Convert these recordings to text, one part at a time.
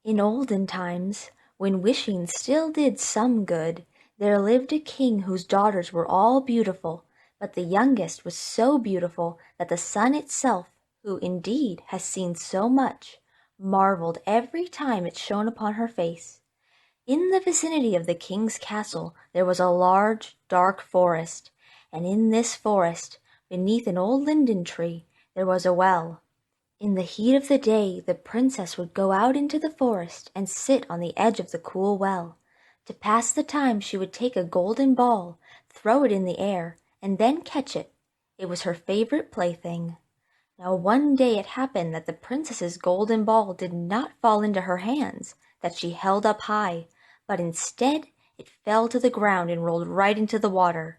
In olden times, when wishing still did some good, there lived a king whose daughters were all beautiful, but the youngest was so beautiful that the sun itself, who indeed has seen so much, marveled every time it shone upon her face. In the vicinity of the king's castle there was a large, dark forest, and in this forest, beneath an old linden tree, there was a well. In the heat of the day the princess would go out into the forest and sit on the edge of the cool well. To pass the time she would take a golden ball, throw it in the air, and then catch it. It was her favorite plaything. Now one day it happened that the princess's golden ball did not fall into her hands, that she held up high, but instead it fell to the ground and rolled right into the water.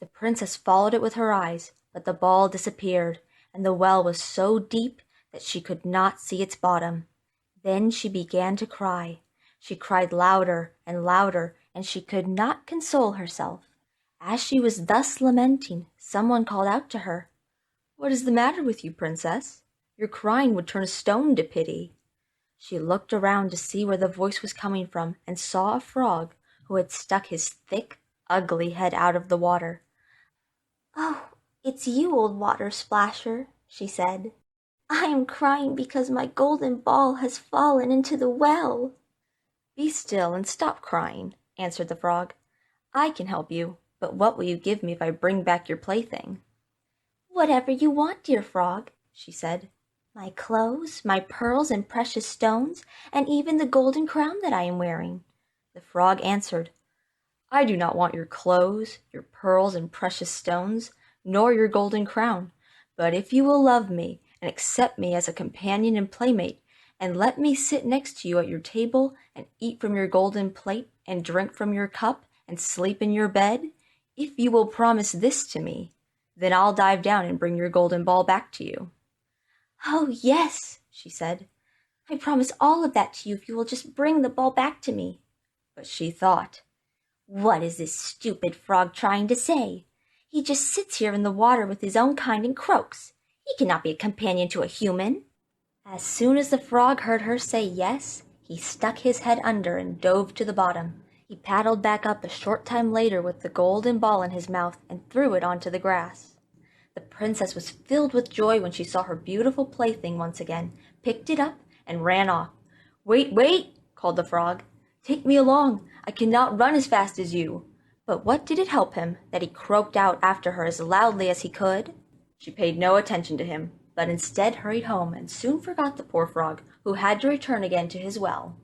The princess followed it with her eyes, but the ball disappeared, and the well was so deep that she could not see its bottom. Then she began to cry. She cried louder and louder, and she could not console herself. As she was thus lamenting, someone called out to her, "What is the matter with you, princess? Your crying would turn a stone to pity." She looked around to see where the voice was coming from, and saw a frog who had stuck his thick, ugly head out of the water. "Oh, it's you, old water splasher," she said. "I am crying because my golden ball has fallen into the well." "Be still and stop crying," answered the frog. "I can help you, but what will you give me if I bring back your plaything?" "Whatever you want, dear frog," she said. "My clothes, my pearls and precious stones, and even the golden crown that I am wearing." The frog answered, "I do not want your clothes, your pearls and precious stones, nor your golden crown, but if you will love me and accept me as a companion and playmate, and let me sit next to you at your table and eat from your golden plate and drink from your cup and sleep in your bed, if you will promise this to me, then I'll dive down and bring your golden ball back to you." "Oh, yes," she said. "I promise all of that to you if you will just bring the ball back to me." But she thought, "What is this stupid frog trying to say? He just sits here in the water with his own kind and croaks. He cannot be a companion to a human." As soon as the frog heard her say yes, he stuck his head under and dove to the bottom. He paddled back up a short time later with the golden ball in his mouth and threw it onto the grass. The princess was filled with joy when she saw her beautiful plaything once again, picked it up, and ran off. "Wait, wait!" called the frog. "Take me along. I cannot run as fast as you." But what did it help him that he croaked out after her as loudly as he could? She paid no attention to him, but instead hurried home and soon forgot the poor frog, who had to return again to his well.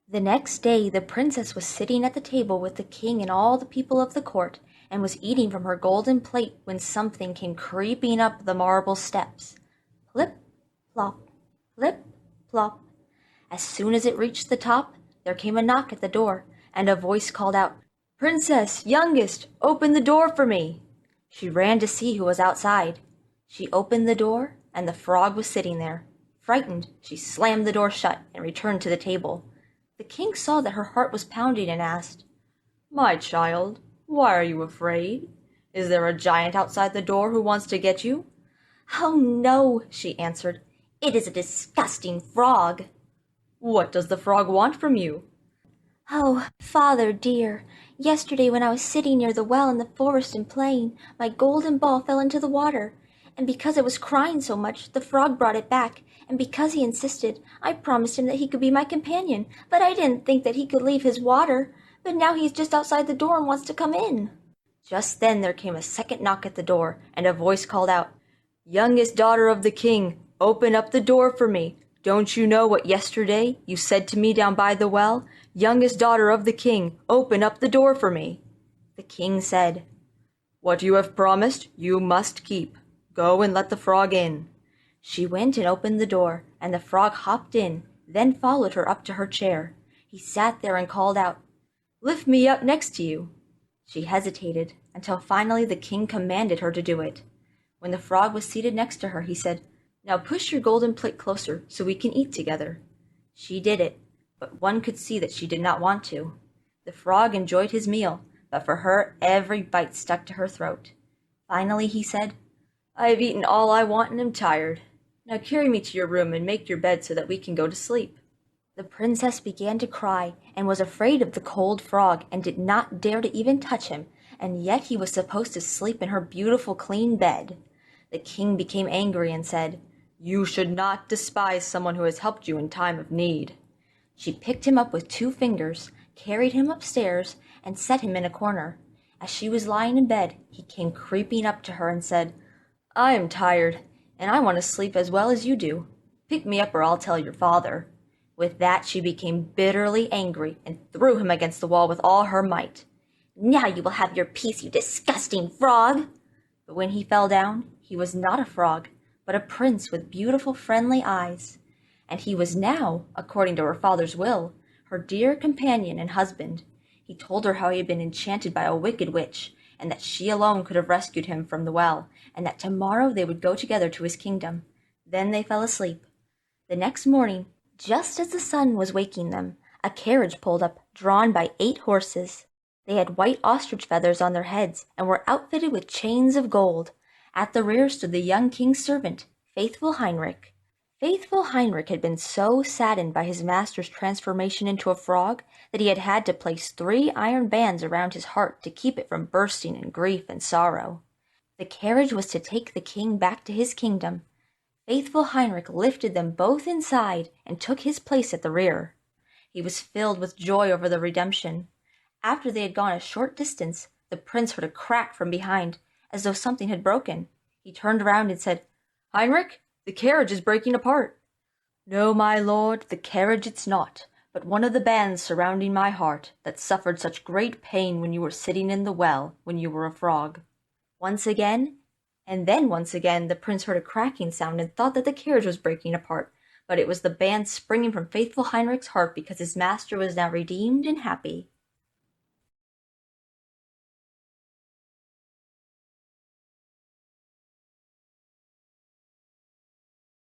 The next day the princess was sitting at the table with the king and all the people of the court, and was eating from her golden plate when something came creeping up the marble steps. Plip, plop, plip, plop. As soon as it reached the top, there came a knock at the door, and a voice called out, "Princess, youngest, open the door for me." She ran to see who was outside. She opened the door, and the frog was sitting there. Frightened, she slammed the door shut and returned to the table. The king saw that her heart was pounding and asked, "My child, why are you afraid? Is there a giant outside the door who wants to get you?" "Oh, no," she answered. "It is a disgusting frog." "What does the frog want from you?" "Oh, father dear, yesterday when I was sitting near the well in the forest and playing, my golden ball fell into the water, and because I was crying so much, the frog brought it back, and because he insisted, I promised him that he could be my companion, but I didn't think that he could leave his water, but now he's just outside the door and wants to come in." Just then there came a second knock at the door, and a voice called out, "Youngest daughter of the king, open up the door for me. Don't you know what yesterday you said to me down by the well? Youngest daughter of the king, open up the door for me." The king said, "What you have promised, you must keep. Go and let the frog in." She went and opened the door, and the frog hopped in, then followed her up to her chair. He sat there and called out, "Lift me up next to you." She hesitated, until finally the king commanded her to do it. When the frog was seated next to her, he said, "Now push your golden plate closer so we can eat together." She did it, but one could see that she did not want to. The frog enjoyed his meal, but for her every bite stuck to her throat. Finally he said, "I have eaten all I want and am tired. Now carry me to your room and make your bed so that we can go to sleep." The princess began to cry, and was afraid of the cold frog, and did not dare to even touch him, and yet he was supposed to sleep in her beautiful clean bed. The king became angry and said, "You should not despise someone who has helped you in time of need." She picked him up with 2 fingers, carried him upstairs, and set him in a corner. As she was lying in bed, he came creeping up to her and said, "I am tired, and I want to sleep as well as you do. Pick me up or I'll tell your father." With that she became bitterly angry and threw him against the wall with all her might. "Now you will have your peace, you disgusting frog!" But when he fell down, he was not a frog, but a prince with beautiful friendly eyes. And he was now, according to her father's will, her dear companion and husband. He told her how he had been enchanted by a wicked witch, and that she alone could have rescued him from the well, and that tomorrow they would go together to his kingdom. Then they fell asleep. The next morning, just as the sun was waking them, a carriage pulled up, drawn by 8 horses. They had white ostrich feathers on their heads, and were outfitted with chains of gold. At the rear stood the young king's servant, Faithful Heinrich. Faithful Heinrich had been so saddened by his master's transformation into a frog that he had had to place 3 iron bands around his heart to keep it from bursting in grief and sorrow. The carriage was to take the king back to his kingdom. Faithful Heinrich lifted them both inside and took his place at the rear. He was filled with joy over the redemption. After they had gone a short distance, the prince heard a crack from behind, as though something had broken. He turned round and said, "Heinrich, the carriage is breaking apart." "No, my lord, the carriage it's not, but one of the bands surrounding my heart, that suffered such great pain when you were sitting in the well, when you were a frog." Once again, and then once again, the prince heard a cracking sound and thought that the carriage was breaking apart, but it was the band springing from Faithful Heinrich's heart because his master was now redeemed and happy.